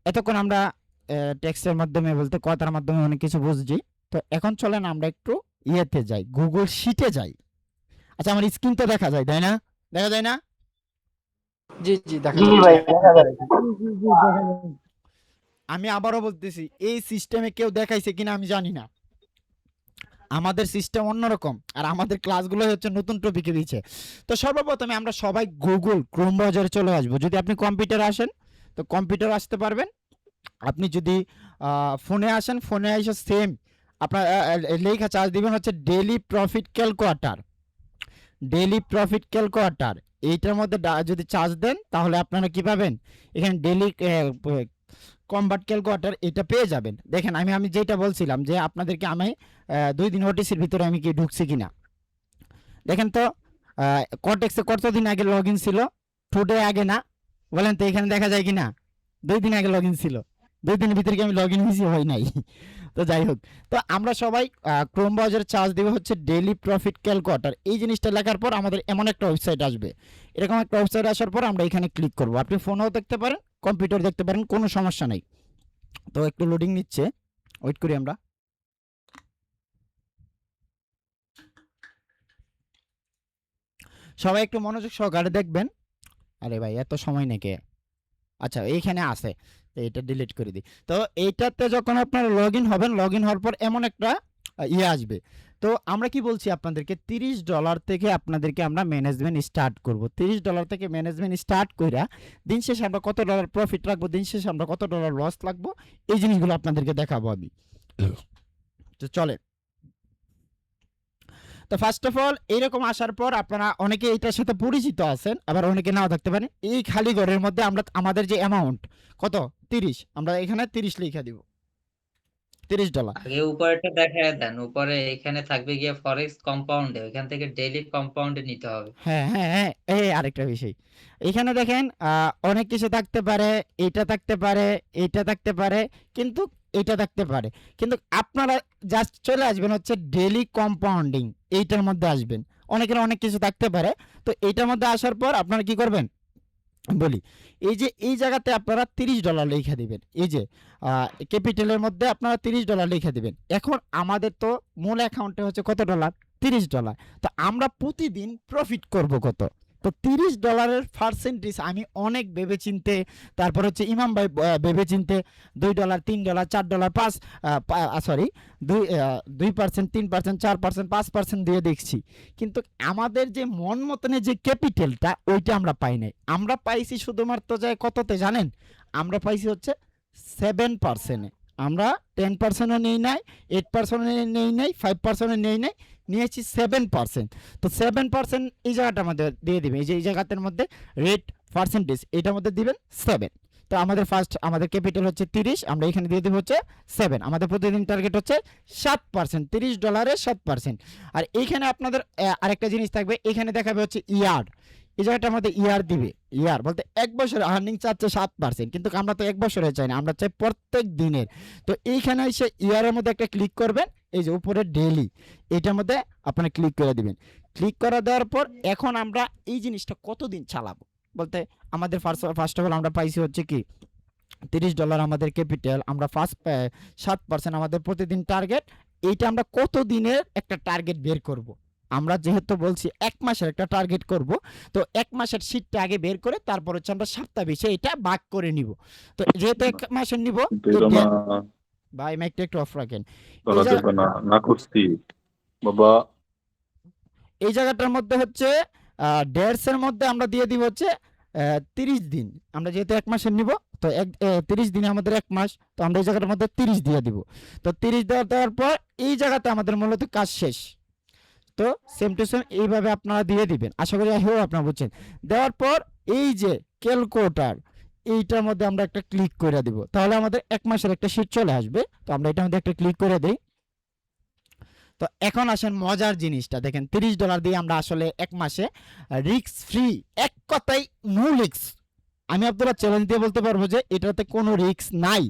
এতক্ষণ আমরা টেক্সটের মাধ্যমে বলতে কথার মাধ্যমে অনেক কিছু বুঝছি। তো এখন চলেন আমরা একটু ইয়েতে যাই, গুগল শিটে যাই। আচ্ছা, আমার স্ক্রিন তো দেখা যায়, তাই না? দেখা যায় না? জি জি দেখা জি যাচ্ছে। ভাই দেখা যাচ্ছে। আমি আবারও বলতেছি, এই সিস্টেমে কেউ দেখাইছে কিনা আমি জানি না। আমাদের সিস্টেম অন্যরকম, আর আমাদের ক্লাসগুলো হচ্ছে নতুন টপিকে দিচ্ছে। তো সর্বপ্রথমে আমরা সবাই গুগল ক্রোম ব্রাউজারে চলে আসবো। যদি আপনি কম্পিউটারে আসেন তো কম্পিউটার আসতে পারবেন। আপনি যদি ফোনে আসেন, ফোনে এসে সেম আপনার লেখা চার্জ দিবেন হচ্ছে daily profit calculator. Daily profit calculator এইটার মধ্যে যদি চার্জ দেন তাহলে আপনারা কি পাবেন, এখানে ডেইলি কমবাট ক্যালকুলেটর এটা পেয়ে যাবেন। দেখেন আমি যেটা বলছিলাম যে আপনাদেরকে আমি 2 দিন ওটিসির ভিতরে আমি কি ঢুকছি কিনা দেখেন তো। কর্টেক্সে কতদিন আগে লগইন ছিল? টুডে আগে না? বলেন তো এখানে দেখা যায় কিনা? 2 দিন আগে লগইন ছিল। 2 দিনের ভিতরে কি আমি লগইন হয়েছি? হয় নাই। তো যাই হোক, তো আমরা সবাই ক্রোম ব্রাউজারে চার্জ দেবো হচ্ছে ডেইলি প্রফিট ক্যালকুলেটর। এই জিনিসটা লেখার পর আমাদের এমন একটা ওয়েবসাইট আসবে। এরকম একটা ওয়েবসাইট আসার পর আমরা এখানে ক্লিক করব। আপনি ফোনেও দেখতে পারেন, কম্পিউটার দেখতে পারেন, কোনো সমস্যা নেই। তো একটু লোডিং নিচ্ছে, ওয়েট করি আমরা। সবাই একটু মনোযোগ সহকারে দেখবেন। আরে ভাই এত সময় নাকি? আচ্ছা, এইখানে আছে, তো এটা ডিলিট করে দিই। তো এইটাতে যখন আপনারা লগ ইন হবেন, লগ ইন হওয়ার পর এমন একটা ইয়ে আসবে। তো আমরা কি বলছি আপনাদেরকে, $30 থেকে আপনাদেরকে আমরা ম্যানেজমেন্ট স্টার্ট করব। $30 থেকে ম্যানেজমেন্ট স্টার্ট কইরা দিন শেষে আমরা কত ডলার প্রফিট রাখবো, দিন শেষে আমরা কত ডলার লস লাগবো, এই জিনিসগুলো আপনাদেরকে দেখাবো আমি। তো চলে। তো ফার্স্ট অফ অল এইরকম আসার পর আপনারা অনেকে এইটার সাথে পরিচিত আছেন, আবার অনেকে নাও থাকতে পারেন। এই খালি ঘরের মধ্যে আমরা আমাদের যে অ্যামাউন্ট কত 30, আমরা এখানে 30 লিখে দিব, $30। আগে উপরেরটা দেখায় দেন, উপরে এখানে থাকবে গিয়ে ফরেক্স কম্পাউন্ডে, ওইখান থেকে ডেইলি কম্পাউন্ডে নিতে হবে। হ্যাঁ হ্যাঁ হ্যাঁ, এই আরেকটা বিষয় এখানে দেখেন, অনেক কিছু থাকতে পারে, এইটা থাকতে পারে, এইটা থাকতে পারে, কিন্তু এইটা থাকতে পারে, কিন্তু আপনারা জাস্ট চলে আসবেন হচ্ছে ডেইলি কম্পাউন্ডিং, এইটার মধ্যে আসবেন। অনেকের অনেক কিছু থাকতে পারে। তো এইটার মধ্যে আসার পর আপনারা কি করবেন বলি, এই যে এই জায়গাতে আপনারা $30 লিখে দিবেন। এই যে ক্যাপিটালের মধ্যে আপনারা $30 লিখে দিবেন। এখন আমাদের তো মূল অ্যাকাউন্টে হচ্ছে কত ডলার? $30। তো আমরা প্রতিদিন প্রফিট করব কত? তো $30 পার্সেন্টেজ আমি অনেক ভেবে চিনতে, তারপর হচ্ছে ইমাম ভাই ভেবে চিনতে $2, $3, $4, 5 সরি 2%, 3%, 4%, 5% দিয়ে দেখছি, কিন্তু আমাদের যে মন মতনের যে ক্যাপিটালটা ওইটা আমরা পাই নাই। আমরা পাইছি শুধুমাত্র যায় কততে জানেন? আমরা পাইছি হচ্ছে 7%। আমরা 10%ও নেই নাই, 8% নেই নাই, 5% নেই নাই, নিয়েছি 7%। তো 7% এই জায়গাটার মধ্যে দিয়ে দিবেন। এই যে এই জায়গাটার মধ্যে রেট পার্সেন্টেজ এটার মধ্যে দিবেন 7। তো আমাদের ফার্স্ট আমাদের ক্যাপিটাল হচ্ছে 30, আমরা এখানে দিয়ে দেব হচ্ছে 7। আমাদের প্রতিদিন টার্গেট হচ্ছে 7%, $30 7%। আর এইখানে আপনাদের আরেকটা জিনিস থাকবে, এখানে দেখাবে হচ্ছে ইয়ার। এই জায়গাটার মধ্যে ইয়ার দিবে। ইয়ার বলতে 1 বছর আর্নিং চাচ্ছে 7%, কিন্তু আমরা তো 1 বছরে চাই না, আমরা চাই প্রত্যেক দিনের। তো এইখানে এসে ইয়ারের মধ্যে একটা ক্লিক করবেন, এই যে উপরে ডেইলি এইটার মধ্যে আপনারা ক্লিক করে দিবেন। ক্লিক করে দেওয়ার পর এখন আমরা এই জিনিসটা কতদিন চালাবো বলতে, আমাদের ফার্স্ট অফ অল আমরা পাইছি হচ্ছে কি $30 আমাদের ক্যাপিটাল, আমরা ফার্স্ট 7% আমাদের প্রতিদিন টার্গেট। এইটা আমরা কত দিনের একটা টার্গেট বের করব। আমরা যেহেতু বলছি 1 মাসের একটা টার্গেট করব, তো 1 মাসের শীটটা আগে বের করে তারপর হচ্ছে আমরা সপ্তাহ বেশি এটা ভাগ করে নিব। তো যেহেতু 1 মাসের নিব, তো এটা না ভাই মাইকটা একটু অফ রাখেন। করা যাবে না, না করছি বাবা। এই জায়গাটার মধ্যে হচ্ছে 150 মধ্যে আমরা দিয়ে দিব হচ্ছে 30 দিন। আমরা যেহেতু 1 মাসের নিব, তো 30 দিনে আমাদের 1 মাস, তো আমরা এই জায়গাটার মধ্যে 30 দিয়ে দিব। তো 30 দেওয়ার পর এই জায়গাতে আমাদের মূলত কাজ শেষ। তো সেম টু সেম এইভাবে আপনারা দিয়ে দিবেন। আশা করি আপনারা বুঝছেন। দেওয়ার পর এই যে ক্যালকুলেটর, এইটার মধ্যে আমরা একটা ক্লিক করে দিব, তাহলে আমাদের 1 মাসের একটা শীট চলে আসবে। তো আমরা এটার মধ্যে একটা ক্লিক করে দিই। তো এখন আসেন মজার জিনিসটা দেখেন, $30 দিয়ে আমরা আসলে 1 মাসে রিস্ক ফ্রি, এক কথায় নো রিস্ক। আমি আপনারা চ্যালেঞ্জ দিয়ে বলতে পারবো যে এটাতে কোনো রিস্ক নাই।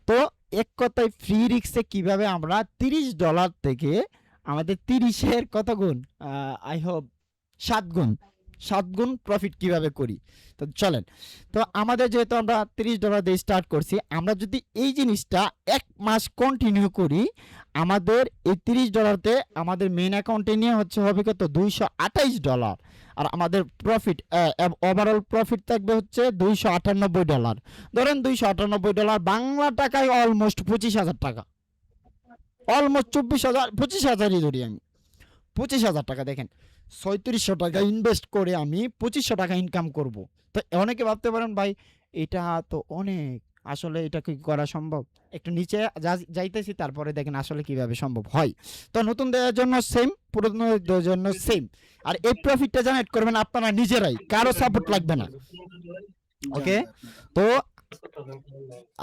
তো এক কথায় ফ্রি রিস্কে কিভাবে আমরা $30 থেকে আমাদের 30-এর কত গুণ, আই হোপ 7 গুণ, 7 গুণ প্রফিট কিভাবে করি। তো চলেন, তো আমাদের যেহেতু আমরা $30 দিয়ে স্টার্ট করছি, আমরা যদি এই জিনিসটা 1 মাস কন্টিনিউ করি, আমাদের এই $30 আমাদের মেইন অ্যাকাউন্টে নিয়ে হবে কত $228, আর আমাদের প্রফিট ওভারঅল প্রফিট থাকবে হচ্ছে $298। ধরেন $298 বাংলা টাকায় অলমোস্ট 25,000 টাকা, অলমোস্ট 24,000 25,000ই ধরি আমি, 25,000 টাকা। দেখেন 3700 টাকা ইনভেস্ট করে আমি 2500 টাকা ইনকাম করব। তো অনেকে ভাবতে পারেন ভাই এটা তো অনেক, আসলে এটা কি করা সম্ভব? একটু নিচে যাইতেছি, তারপরে দেখেন আসলে কিভাবে সম্ভব হয়। তো নতুন দেওয়ার জন্য সেম, পুরোনোদের জন্য সেম। আর এই প্রফিটটা জেনারেট করবেন আপনারা নিজেরাই, কারো সাপোর্ট লাগবে না। ওকে, তো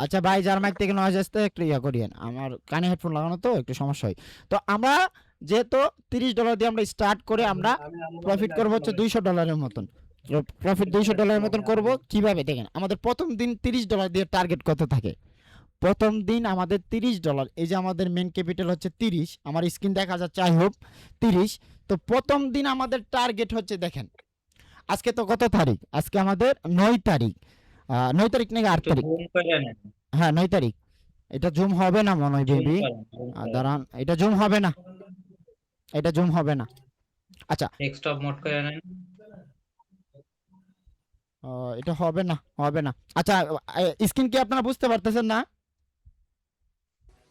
আচ্ছা ভাই, যার মাইক থেকে নয়েজ আসতে একটু ইয়া করিয়েন, আমার কানে হেডফোন লাগানো তো একটু সমস্যা হয়। তো আমরা যেহেতু $30 দিয়ে আমরা স্টার্ট করে আমরা প্রফিট করবো হচ্ছে $200 মতন, প্রফিট $200 মতন করব। কিভাবে দেখেন, আমাদের প্রথম দিন $30 দিয়ে টার্গেট কত থাকে। প্রথম দিন আমাদের $30, এই যে আমাদের মেন ক্যাপিটাল হচ্ছে 30, আমার স্ক্রিন দেখা যাচ্ছে আই হোপ 30। তো প্রথম দিন আমাদের টার্গেট হচ্ছে, দেখেন আজকে তো কত তারিখ, আজকে আমাদের 9 তারিখ, 9 তারিখ নাকি 8 একটু তারিখ, জুম করে নেন, হ্যাঁ 9 তারিখ। এটা জুম হবে না মনে হয় জুম বেবি, করেন, জুম করেন। দাঁড়ান, এটা জুম হবে না, এটা জুম হবে না। আচ্ছা, ডেস্কটপ মোড করে নেন। এটা হবে না, হবে না। আচ্ছা, স্ক্রিন কি আপনারা বুঝতে পারতেছেন না?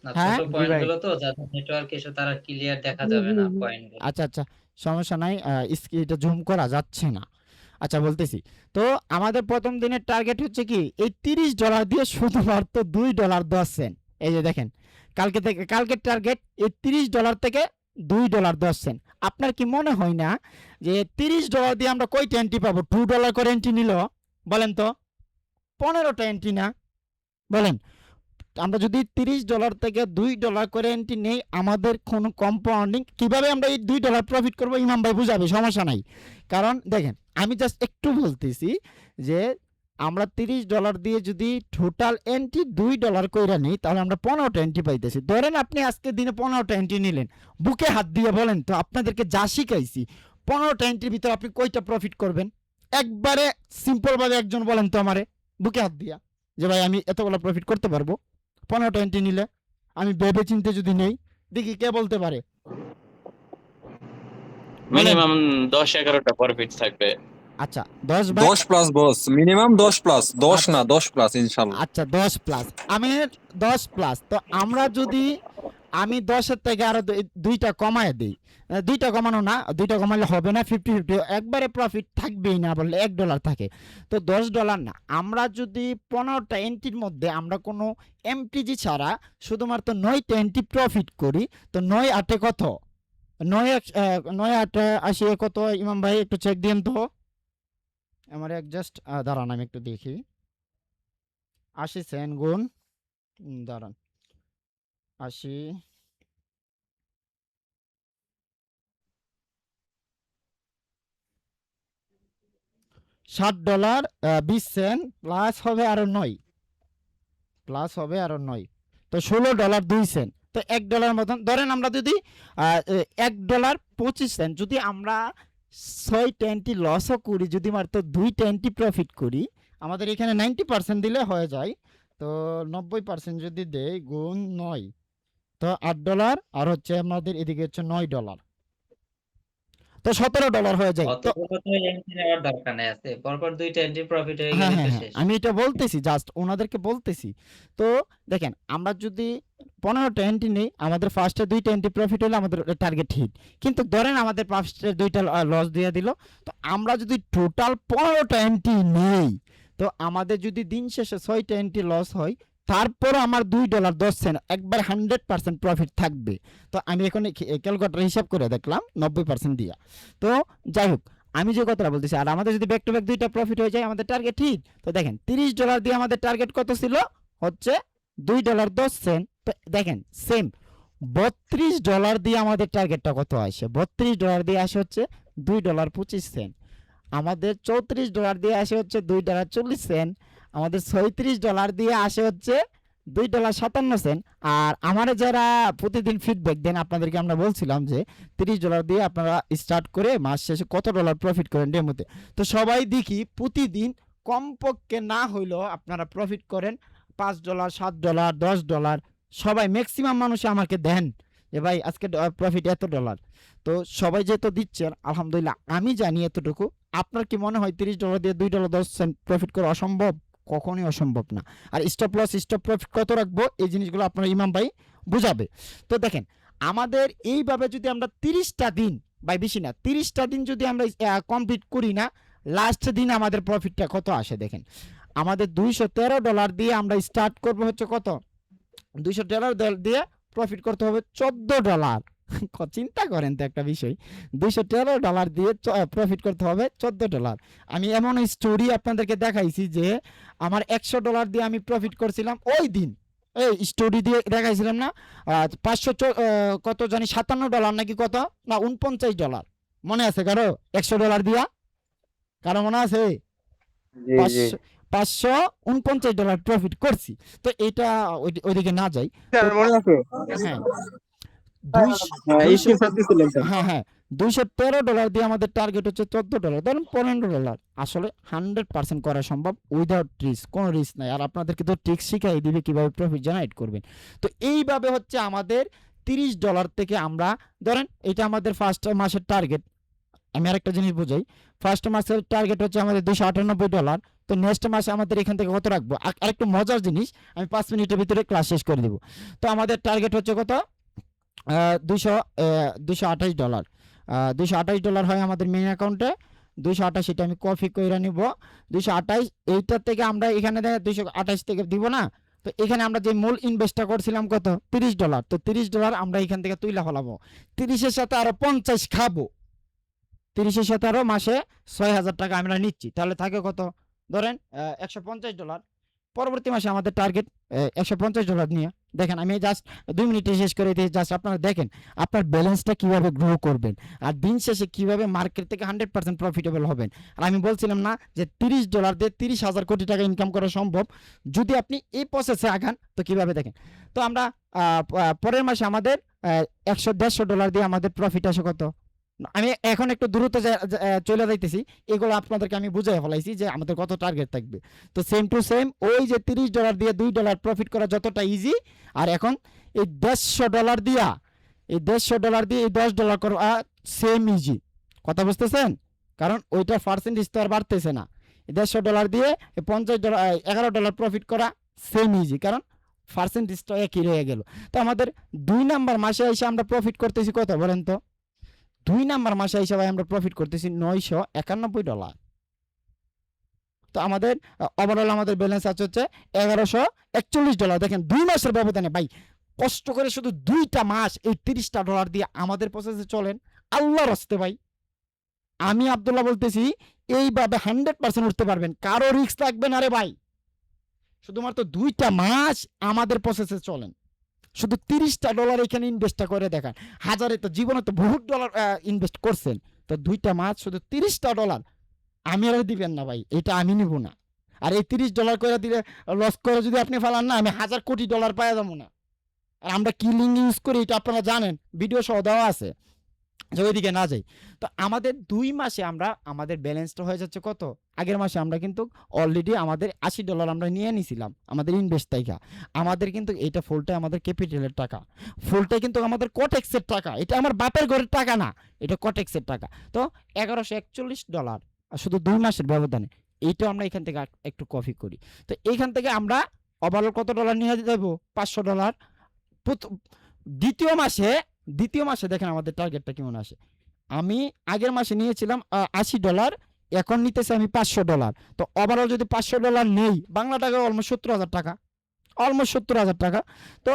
না, হ্যাঁ ছোট পয়েন্ট গুলো তো যাদের নেটওয়ার্ক ইস্যু তারা ক্লিয়ার দেখা যাবে না পয়েন্ট গুলো। আচ্ছা আচ্ছা, সমস্যা নাই, এটা জুম করা যাচ্ছে না। আচ্ছা বলতেছি, তো আমাদের প্রথম দিনের টার্গেট হচ্ছে কি, এই $30 দিয়ে শুধুমাত্র $2.10। এই যে দেখেন, কালকের টার্গেট এই $30 থেকে $2.10। আপনার কি মনে হয় না যে $30 দিয়ে আমরা কয়টা এন্ট্রি পাবো? $2 করে এন্ট্রি নিল, বলেন তো, 15টা এন্ট্রি না? বলেন, আমরা যদি $30 থেকে $2 করে এন্ট্রি নেই, আমাদের কোনো কম্পাউন্ডিং কিভাবে আমরা এই $2 প্রফিট করবো ইমাম ভাই বুঝাবে, সমস্যা নাই। কারণ দেখেন আমি জাস্ট একটু বলতেছি যে আমরা $30 দিয়ে যদি টোটাল এন্ট্রি $2 কইরা নিই, তাহলে আমরা 15টা এন্ট্রি পাইতেছি। ধরেন আপনি আজকে দিনে 15টা এন্ট্রি নিলেন, বুকে হাত দিয়ে বলেন তো, আপনাদেরকে যা শিখাইছি 15টা এন্ট্রির ভিতরে আপনি কয়টা প্রফিট করবেন? একবারে সিম্পল ভাবে একজন বলেন তো আমারে, বুকে হাত দিয়া, যে ভাই আমি এতগুলো প্রফিট করতে পারবো 15টা এন্ট্রি নিলে, আমি ভেবে চিনতে যদি নেই, দেখি কে বলতে পারে। মিনিমাম 10-11টা প্রফিট থাকবে। আচ্ছা 10 ভাই, 10 প্লাস বস, মিনিমাম 10 প্লাস, 10 না 10 প্লাস ইনশাআল্লাহ। আচ্ছা 10 প্লাস, আমি 10 প্লাস। তো আমরা যদি আমি 10-এর থেকে আরো দুইটা কমায় দিই, দুইটা কমানো না, দুইটা কমালে হবে না, 50-50 একবারে প্রফিট থাকবেই না, বললে $1 থাকে। তো $10 না, আমরা যদি 15টা এন্ট্রির মধ্যে আমরা কোনো এমটিজি ছাড়া শুধুমাত্র 9টা এন্ট্রি প্রফিট করি, তো 9-8 কত, 9-8 কত ইমাম ভাই একটু চেক দিন তো আমার জাস্ট, দাঁড়ান আমি একটু দেখি। 80 সেন্ট গুণ, দাঁড়ান 80, $60, 20 সেন্ট প্লাস হবে আরো 9, প্লাস হবে আরো 9, তো $16 2 সেন্ট, তো $1 মতন ধরেন। আমরা যদি $1.25 যদি আমরা 6টা এন্ট্রি লসও করি, যদি মাত্র 2টা এন্ট্রি প্রফিট করি, আমাদের এখানে 90% দিলে হয়ে যায়। তো 90% যদি দেই গুণ 9, তো $8, আর হচ্ছে আমাদের এদিকে হচ্ছে $9, তো $17 হয়ে যায়। তো অতগুলো তো এন্ট্রি নেওয়ার দরকার নেই, আছে পরপর দুইটা এন্ট্রি প্রফিট হয়ে হ্যাঁ গেলে হ্যাঁ তো হ্যাঁ, শেষ। আমি এটা বলতেছি, জাস্ট ওনাদেরকে বলতেছি। তো দেখেন আমরা যদি 15টা এন্ট্রি নেই, আমাদের ফার্স্টে 2টা এন্ট্রি প্রফিট হলে আমাদের টার্গেট হিট। কিন্তু ধরেন আমাদের ফার্স্টে 2টা লস দিয়ে দিল, তো আমরা যদি টোটাল 15টা এন্ট্রি নেই, তো আমাদের যদি দিন শেষে 6টা এন্ট্রি লস হয়, তারপর আমার $2.10 একবার 100% প্রফিট থাকবে। তো আমি এখন ক্যালকুলেটর হিসাব করে দেখলাম 90% দিয়া। তো যাই হোক, আমি যে কথাটা বলতেছি, আর আমাদের যদি ব্যাক টু ব্যাক 2টা প্রফিট হয়ে যায়, আমাদের টার্গেট ঠিক। তো দেখেন $30 দিয়ে আমাদের টার্গেট কত ছিল, হচ্ছে $2.10। তো দেখেন সেম $32 দিয়ে আমাদের টার্গেটটা কত আসে, $32 দিয়ে আসে হচ্ছে $2.25। আমাদের $34 দিয়ে আসে হচ্ছে $2.40। আমাদের $36 দিয়ে আসে হচ্ছে $2.57। আর আমার যারা প্রতিদিন ফিডব্যাক দেন আপনাদেরকে আমরা বলছিলাম যে $30 দিয়ে আপনারা স্টার্ট করে মাস শেষে কত ডলার প্রফিট করেন ডেমোতে। তো সবাই দেখি প্রতিদিন কমপক্ষে না হইলেও আপনারা প্রফিট করেন $5, $7, $10। সবাই ম্যাক্সিমাম মানুষ আমাকে দেন যে ভাই আজকে প্রফিট এত ডলার। তো সবাই যেহেতু দিচ্ছেন আলহামদুলিল্লাহ, আমি জানি এতটুকু। আপনার কি মনে হয় $30 দিয়ে $2.10 প্রফিট করা অসম্ভব? কখনোই অসম্ভব না। আর স্টপ লস স্টপ প্রফিট কত রাখবো এই জিনিসগুলো আপনার ইমাম ভাই বুঝাবে। তো দেখেন আমাদের এইভাবে যদি আমরা 30টা দিন, ভাই বেশি না, 30টা দিন যদি আমরা কমপ্লিট করি না, লাস্ট দিন আমাদের প্রফিটটা কত আসে দেখেন। আমাদের $213 দিয়ে আমরা স্টার্ট করবো হচ্ছে কত, $213 দিয়ে প্রফিট করতে হবে $14। চিন্তা করেন তো একটা বিষয়, $213 দিয়ে প্রফিট করতে হবে $14। আমি এমন স্টোরি আপনাদেরকে দেখাইছি যে আমার $100 দিয়ে আমি প্রফিট করছিলাম ওই দিন, এই স্টোরি দিয়ে দেখাইছিলাম না, 500 কত জানি $57 নাকি কত না $49 মনে আছে কারো? $100 দিয়া কারো মনে আছে? 549 প্রফিট করছি। তো এটা ওইদিকে না যাই, হ্যাঁ হ্যাঁ $213 দিয়ে আমাদের টার্গেট হচ্ছে $14, ধরুন $15। আসলে 100% করা সম্ভব উইদাউট রিস্ক, কোনো রিস্ক নাই। আর আপনাদেরকে তো ট্রিক্স শিখাই দিবে কিভাবে প্রফিট জেনারেট করবেন। তো এইভাবে হচ্ছে আমাদের $30 থেকে আমরা ধরেন এটা আমাদের ফার্স্ট মাসের টার্গেট। আমি আরেকটা জিনিস বুঝাই, ফার্স্ট মাসের টার্গেট হচ্ছে আমাদের $298। তো নেক্সট মাসে আমাদের এখান থেকে কত রাখবো? আরেকটু মজার জিনিস, আমি 5 মিনিটের ভিতরে ক্লাস শেষ করে দিব। তো আমাদের টার্গেট হচ্ছে কত, $228। $228 হয় আমাদের মেইন অ্যাকাউন্টে, 228 এটা আমি কপি করে নিব। 228 এইটার থেকে আমরা এখানে 228 থেকে দিব না, তো এখানে আমরা যে মূল ইনভেস্টটা করছিলাম কত, $30। তো $30 আমরা এখান থেকে তুইলা ফেলাবো, 30-এর সাথে আরো 50 খাবো, 30-এর সাথে আরো মাসে $6000 আমরা নিচ্ছি, তাহলে থাকে কত ধরেন $150। পরবর্তী মাসে আমাদের টার্গেট $150 নিয়ে। দেখেন আমি জাস্ট 2 মিনিটে শেষ করে দিই, জাস্ট আপনারা দেখেন আপনার ব্যালেন্সটা কিভাবে গ্রো করবেন আর দিন শেষে কিভাবে মার্কেট থেকে 100% প্রফিটেবল হবেন। আর আমি বলছিলাম না যে $30 দিয়ে 30,000 কোটি টাকা ইনকাম করা সম্ভব যদি আপনি এই প্রসেসে আগান। তো কিভাবে দেখেন, তো আমরা পরের মাসে আমাদের $100-150 দিয়ে আমাদের প্রফিট আসে কত। আমি এখন একটু দ্রুত চলে যাইতেছি, এগুলো আপনাদেরকে আমি বুঝাই ফেলাইছি যে আমাদের কত টার্গেট থাকবে। তো সেম টু সেম ওই যে $30 দিয়ে $2 প্রফিট করা যতটা ইজি, আর এখন এই $150 দিয়া এই $150 দিয়ে এই $10 করা সেম ইজি। কথা বুঝতেছেন? কারণ ওইটার পার্সেন্টেজ তো আর বাড়তেছে না। $150 দিয়ে $50 $11 প্রফিট করা সেম ইজি, কারণ পার্সেন্টেজটা একই রয়ে গেল। তো আমাদের 2 নাম্বার মাসে এসে আমরা প্রফিট করতেছি কত বলেন তো? 2 নাম্বার মাসে হিসাবে আমরা প্রফিট করতেছি $991। তো আমাদের ওভারঅল আমাদের ব্যালেন্স আছে হচ্ছে $1141। দেখেন 2 মাসের ব্যবধানে ভাই কষ্ট করে শুধু 2টা মাস এই $30 দিয়ে আমাদের প্রসেসে চলেন, আল্লাহর হস্তে ভাই আমি আব্দুল্লাহ বলতেছি এইভাবে 100% উঠতে পারবেন, কারো রিস্ক থাকবে না রে ভাই। শুধুমাত্র 2টা মাস আমাদের প্রসেসে চলেন, শুধু $30 এখানে ইনভেস্টটা করে দেখান। হাজারে তো জীবনে তো বহুত ডলার ইনভেস্ট করছেন, তো 2টা মাস শুধু $30 আমি আর দিবেন না ভাই, এটা আমি নিব না। আর এই $30 করে দিলে লস করে যদি আপনি ফেলান না, আমি $1,000 কোটি পাওয়া যাবো না। আর আমরা কি লিঙ্ক ইউজ করি এটা আপনারা জানেন, ভিডিও সহ দেওয়া আছে, যে ওইদিকে না যাই। তো আমাদের 2 মাসে আমরা আমাদের ব্যালেন্সটা হয়ে যাচ্ছে কত, আগের মাসে আমরা কিন্তু অলরেডি আমাদের $80 আমরা নিয়ে নিছিলাম আমাদের ইনভেস্ট থেকে। আমাদের কিন্তু এটা ফুলটাই আমাদের ক্যাপিটালের টাকা, ফুলটাই কিন্তু আমাদের কোটেক্সের টাকা, এটা আমার বাপের ঘরের টাকা না, এটা কোটেক্সের টাকা। তো $1141 শুধু 2 মাসের ব্যবধানে, এইটা আমরা এখান থেকে একটু কপি করি। তো এইখান থেকে আমরা ওভারঅল কত ডলার নিয়ে যাবো, $500। দ্বিতীয় মাসে দেখেন আমাদের টার্গেটটা কেমন আসে। আমি আগের মাসে নিয়েছিলাম $80, এখন নিতেছি আমি $500। তো ওভারঅল যদি $500 নেই, বাংলা টাকা অলমোস্ট $70,000 তো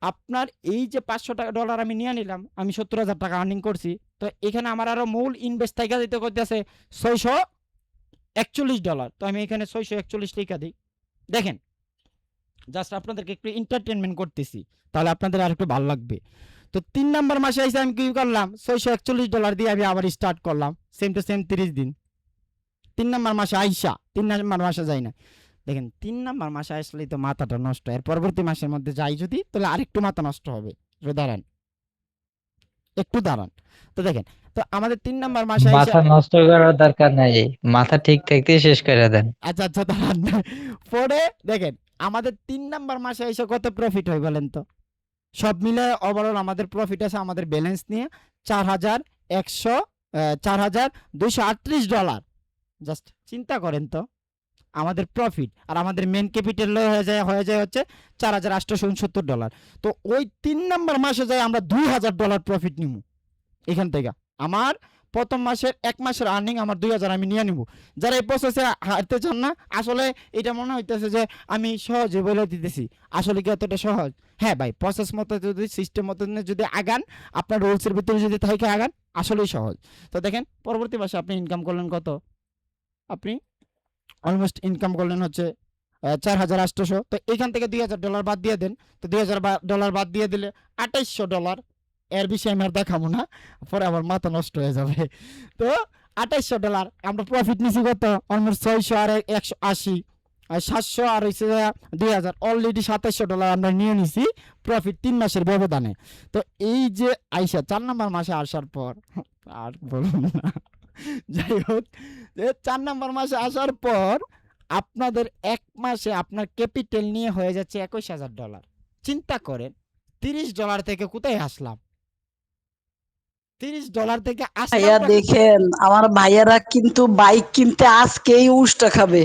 আপনার এই যে $500 আমি নিয়ে নিলাম, আমি $70,000 আর্নিং করছি। তো এখানে আমার আরো মূল ইনভেস্ট টাকা দিতে করতেছে $641। তো আমি এখানে 641 টাকা দিই। দেখেন জাস্ট আপনাদেরকে একটু এন্টারটেনমেন্ট করতেছি, তাহলে আপনাদের আর একটু ভালো লাগবে। তো 3 নাম্বার মাসে এসে আমি কি করলাম, $641 দিয়ে আমি আবার স্টার্ট করলাম, সেম টু সেম 30 দিন। 3 নাম্বার মাসে আইসা, 3 নাম্বার মাসে যাই না, দেখেন 3 নাম্বার মাসে আসলেই তো মাথাটা নষ্ট, এর পরবর্তী মাসের মধ্যে যাই যদি তাহলে আরেকটু মাথা নষ্ট হবে। একটু দাঁড়ান। তো দেখেন, তো আমাদের 3 নাম্বার মাসে মাথা নষ্ট করার দরকার নাই, মাথা ঠিক থাকতেই শেষ করে দেন। আচ্ছা আচ্ছা দাঁড়ান। পরে দেখেন আমাদের 3 নাম্বার মাসে এসে কত প্রফিট হয় বলেন তো? সব মিলে ওভারঅল আমাদের প্রফিট আছে আমাদের ব্যালেন্স নিয়ে $4,238। জাস্ট চিন্তা করেন তো আমাদের প্রফিট আর আমাদের মেন ক্যাপিটাল হয়ে যায় হচ্ছে $4,869। তো ওই 3 নাম্বার মাসে যায় আমরা $2,000 প্রফিট নিব এখান থেকে। আমার প্রথম মাসের 1 মাসের আর্নিং আমার 2,000 আমি নিয়ে নিব। যারা এই প্রসেসে হাঁটতে চান না, আসলে এটা মনে হইতেছে যে আমি সহজে বলে দিতেছি, আসলে কি এতটা সহজ? হ্যাঁ ভাই, প্রসেস মতো যদি সিস্টেম মতো যদি আগান, আপনার রুলসের ভিতরে যদি থাকে আগান, আসলেই সহজ। তো দেখেন পরবর্তী মাসে আপনি ইনকাম করলেন কত? আপনি অলমোস্ট ইনকাম করলেন হচ্ছে 4,800। তো এখান থেকে $2,000 বাদ দিয়ে দেন। তো $2,000 বাদ দিয়ে দিলে $2,800। এর বেশি আমি আর দেখাবো না, পরে আমার মাথা নষ্ট হয়ে যাবে। তো $2,800 আমরা প্রফিট নিছি কত? অলমোস্ট 600 আর 180 আর 700 আর হচ্ছে 2,000, অলরেডি $2,700 আমরা নিয়ে নিছি প্রফিট 3 মাসের ব্যবধানে। তো এই যে আইসা 4 নাম্বার মাসে আসার পর আর বলুন না, যাই হোক, যে 4 নাম্বার মাসে আসার পর আপনাদের 1 মাসে আপনার ক্যাপিটাল নিয়ে হয়ে যাচ্ছে $21,000। চিন্তা করেন $30 থেকে কোথায় আসলাম? $30 থেকে ভাইয়া আসলাম। দেখেন আমার ভাইয়ারা কিন্তু বাইক কিনতে আজকেই উষ্টা খাবে,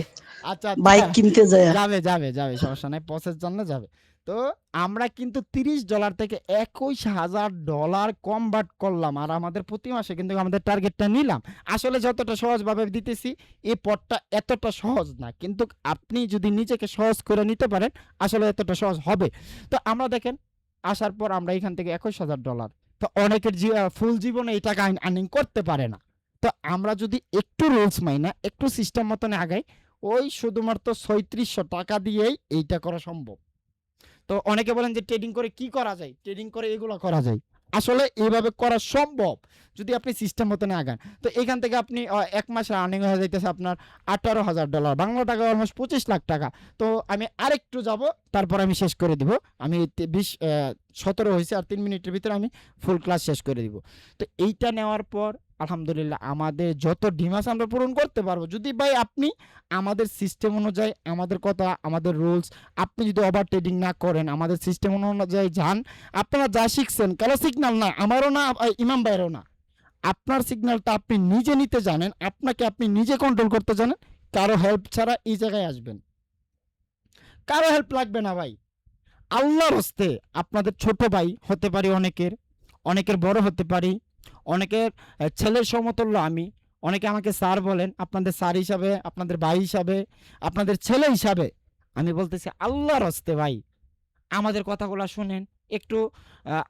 আচ্ছা বাইক কিনতে যায়। যাবে সমস্যা নাই, প্রসেস জন্য যাবে। তো আমরা কিন্তু $30 থেকে $21,000 কনভার্ট করলাম, আর আমাদের প্রতি মাসে কিন্তু আমাদের টার্গেটটা নিলাম। আসলে যতটা সহজভাবে দিতেছি এই পথটা এতটা সহজ না, কিন্তু আপনি যদি নিজেকে সহজ করে নিতে পারেন আসলে এতটা সহজ হবে। তো আমরা দেখেন আসার পর আমরা এখান থেকে $21,000, তো অনেকের ফুল জীবনে এই টাকা আর্নিং করতে পারে না। তো আমরা যদি একটু রুলস মাইনা একটু সিস্টেম মতন আগাই, ওই শুধুমাত্র $3,600 দিয়েই এইটা করা সম্ভব। তো অনেকে বলেন যে ট্রেডিং করে কি করা যায়? ট্রেডিং করে এগুলো করা যায়, আসলে এইভাবে করা সম্ভব যদি আপনি সিস্টেম মতন আগান। তো এখান থেকে আপনি 1 মাসের আর্নিং হয়ে যাইতেছে আপনার $18,000, বাংলা টাকা অলমোস্ট 25 লাখ টাকা। তো আমি আরেকটু যাব, তারপর আমি শেষ করে দিব। আমি 17 হয়েছে আর 3 মিনিটের ভিতরে আমি ফুল ক্লাস শেষ করে দিব। তো এইটা নেওয়ার পর আলহামদুলিল্লাহ আমাদের যত ডিমান্ড আমরা পূরণ করতে পারবো, যদি ভাই আপনি আমাদের সিস্টেম অনুযায়ী, আমাদের কথা, আমাদের রুলস, আপনি যদি ওভার ট্রেডিং না করেন, আমাদের সিস্টেম অনুযায়ী যান, আপনারা যা শিখছেন, কারো সিগন্যাল না, আমারও না, ইমাম ভাইয়েরও না, আপনার সিগন্যালটা আপনি নিজে নিতে জানেন, আপনাকে আপনি নিজে কন্ট্রোল করতে জানেন, কারো হেল্প ছাড়া এই জায়গায় আসবেন, কারো হেল্প লাগবে না ভাই। আল্লাহর হস্তে আপনাদের ছোট ভাই হতে পারি, অনেকের বড় হতে পারি, অনেকের ছেলের সমতুল্য আমি, অনেকে আমাকে স্যার বলেন, আপনাদের স্যার হিসাবে, আপনাদের ভাই হিসাবে, আপনাদের ছেলে হিসাবে আমি বলতেছি আল্লাহর হস্তে ভাই আমাদের কথাগুলো শুনেন, একটু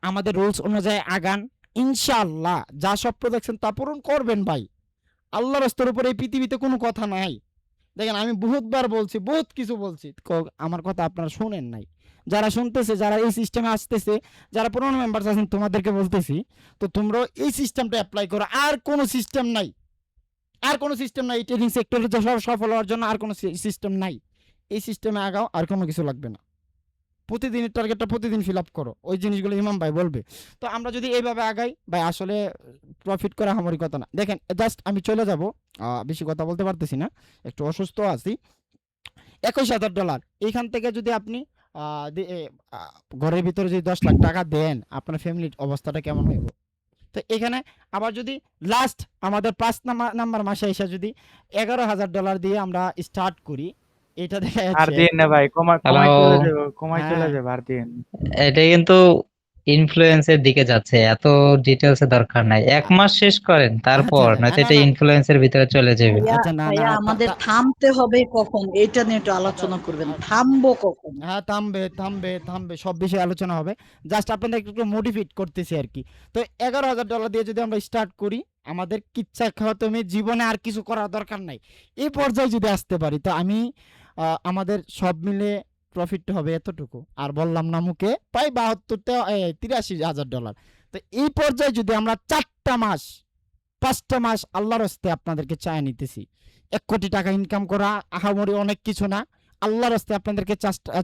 আমাদের রুলস অনুযায়ী আগান, ইনশাআল্লাহ যা স্বপ্ন দেখছেন তা পূরণ করবেন ভাই। আল্লাহর হস্তের উপরে এই পৃথিবীতে কোনো কথা নাই। দেখেন আমি বহুতবার বলছি, বহুত কিছু বলছি, আমার কথা আপনারা শুনেন নাই। যারা শুনতেছে, যারা এই সিস্টেমে আসতেছে, যারা পুরনো মেম্বার আছেন তোমাদেরকে বলতেছি, তো তোমরা এই সিস্টেমটা অ্যাপ্লাই করো। আর কোনো সিস্টেম নাই, আর কোনো সিস্টেম নাই ট্রেডিং সেক্টরে সফল হওয়ার জন্য, আর কোনো সিস্টেম নাই। এই সিস্টেমে আগাও, আর কোনো কিছু লাগবে না। প্রতিদিনের টার্গেটটা প্রতিদিন ফিল আপ করো, ওই জিনিসগুলো ইমাম ভাই বলবে। তো আমরা যদি এইভাবে আগাই ভাই, আসলে প্রফিট করা আমারই কথা না। দেখেন জাস্ট আমি চলে যাব, বেশি কথা বলতে পারতেছি না, একটু অসুস্থ আছি। $21,000 এইখান থেকে যদি আপনি ঘরের ভিতরে যদি 10 লাখ টাকা দেন, আপনার ফ্যামিলির অবস্থাটা কেমন হইব? তো এখানে আবার যদি লাস্ট আমাদের 5 নাম্বার মাসে এসে যদি $11,000 দিয়ে আমরা স্টার্ট করি, এটা দেখা আর যাচ্ছে দিন না ভাই, কমাই হ্যালো। চলে যাবে, কমাই চলে হ্যাঁ। যাবে, আর দিন। এটা কিন্তু ইনফ্লুয়েন্সের দিকে যাচ্ছে, এত ডিটেলস এর দরকার নাই, 1 মাস শেষ করেন তারপর, আচ্ছা, নয়তো না, এটা না। ইনফ্লুয়েন্সের ভিতরে চলে যাবে। ভাইয়া আচ্ছা, না, ভাইয়া না, আমাদের থামতে হবে কখন, এটা নিয়ে একটু আলোচনা করবেন, থামবো কখন? হ্যাঁ থামবে, সব বিষয়ে আলোচনা হবে। জাস্ট আপনাদের একটু মোটিভেট করতেছি আর কি। তো $11,000 দিয়ে যদি আমরা স্টার্ট করি, আমাদের কিচ্ছা খতমে, জীবনে আর কিছু করার দরকার নাই। এই পর্যায়ে যদি আসতে পারি, তো আমি আমাদের সব মিলে প্রফিট হবে এতটুকু, আর বললাম না মুখে প্রায় 83,000 $83,000। তো এই পর্যায়ে যদি আমরা 4টা মাস 5টা মাস আল্লাহর হস্তে আপনাদেরকে চায় নিতেছি, 1 কোটি টাকা ইনকাম করা আহামরি অনেক কিছু না। আল্লাহর রাস্তায় আপনাদেরকে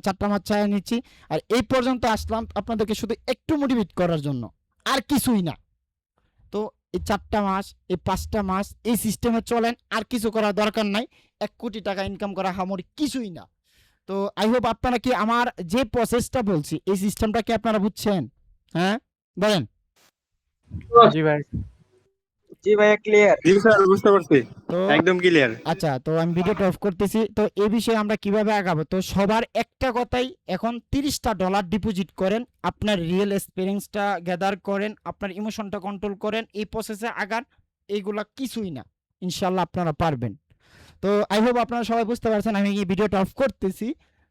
চারটা মাস চাইয়া নিচ্ছি। আর এই পর্যন্ত আসলাম আপনাদেরকে শুধু একটু মোটিভেট করার জন্য, আর কিছুই না। তো এই 4টা মাস, এই 5টা মাস এই সিস্টেমে চলেন, আর কিছু করার দরকার নাই। 1 কোটি টাকা ইনকাম করা হামরি কিছুই না। তো আই হোপ আপনারা কি আমার যে প্রসেসটা বলছি এই সিস্টেমটা কি আপনারা বুঝছেন? হ্যাঁ বলেন। জি ভাই, জি ভাইয়া ক্লিয়ার। জি স্যার, বুঝতে পারছি, তো একদম ক্লিয়ার। আচ্ছা, তো আমি ভিডিওটা অফ করতেছি। তো এই বিষয়ে আমরা কিভাবে আগাবো, তো সবার একটা কথাই, এখন $30 ডিপোজিট করেন, আপনার রিয়েল এক্সপিরিয়েন্সটা গ্যাদার করেন, আপনার ইমোশনটা কন্ট্রোল করেন, এই প্রসেসে আগান। এইগুলা কিছুই না, ইনশাল্লাহ আপনারা পারবেন। তো আই হোপ আপনারা সবাই বুঝতে পারছেন। আমি এই ভিডিওটা অফ করতেছি।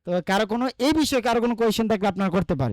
তো কারো কোনো এই বিষয়ে কারো কোনো কোয়েশ্চেন থাকলে আপনারা করতে পারেন।